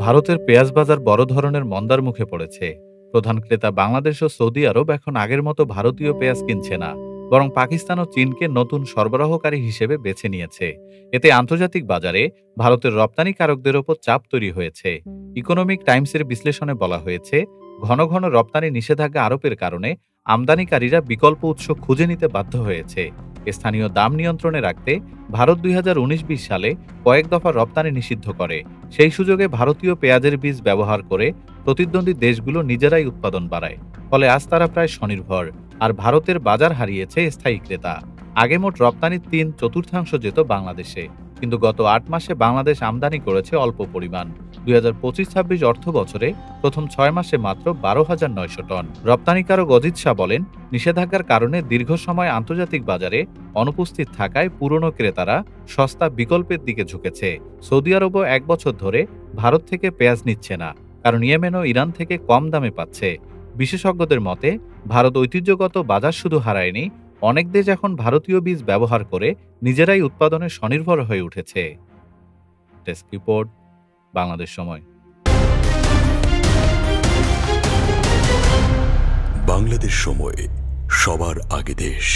ভারতের পেঁয়াজ বাজার বড় ধরনের মন্দার মুখে পড়েছে। প্রধান ক্রেতা বাংলাদেশ ও সৌদি আরব এখন আগের মতো ভারতীয় পেঁয়াজ কিনছে না, বরং পাকিস্তান ও চীনকে নতুন সরবরাহকারী হিসেবে বেছে নিয়েছে। এতে আন্তর্জাতিক বাজারে ভারতের রপ্তানিকারকদের ওপর চাপ তৈরি হয়েছে। ইকোনমিক টাইমসের বিশ্লেষণে বলা হয়েছে, ঘন ঘন রপ্তানি নিষেধাজ্ঞা আরোপের কারণে আমদানিকারীরা বিকল্প উৎস খুঁজে নিতে বাধ্য হয়েছে। স্থানীয় দাম নিয়ন্ত্রণে রাখতে ভারত 2019-20 সালে কয়েক দফা রপ্তানি নিষিদ্ধ করে। সেই সুযোগে ভারতীয় পেঁয়াজের বীজ ব্যবহার করে প্রতিদ্বন্দ্বী দেশগুলো নিজেরাই উৎপাদন বাড়ায়। ফলে আজ তারা প্রায় স্বনির্ভর, আর ভারতের বাজার হারিয়েছে স্থায়ী ক্রেতা। আগে মোট রপ্তানির 3/4 যেত বাংলাদেশে, কিন্তু গত 8 মাসে বাংলাদেশ আমদানি করেছে অল্প পরিমাণ। 2025-26 অর্থ বছরে প্রথম 6 মাসে মাত্র 12,900 টন। রপ্তানিকারক অজিত শাহ বলেন, নিষেধাজ্ঞার কারণে দীর্ঘ সময় আন্তর্জাতিক বাজারে অনুপস্থিত থাকায় পুরনো ক্রেতারা সস্তা বিকল্পের দিকে ঝুঁকেছে। সৌদি আরবও 1 বছর ধরে ভারত থেকে পেঁয়াজ নিচ্ছে না, কারণ ইয়েমেন ও ইরান থেকে কম দামে পাচ্ছে। বিশেষজ্ঞদের মতে, ভারত ঐতিহ্যগত বাজার শুধু হারায়নি, অনেক দেশ এখন ভারতীয় বীজ ব্যবহার করে নিজেরাই উৎপাদনে স্বনির্ভর হয়ে উঠেছে। ডেস্ক রিপোর্ট, বাংলাদেশ সময়। বাংলাদেশ সময়, সবার আগে দেশ।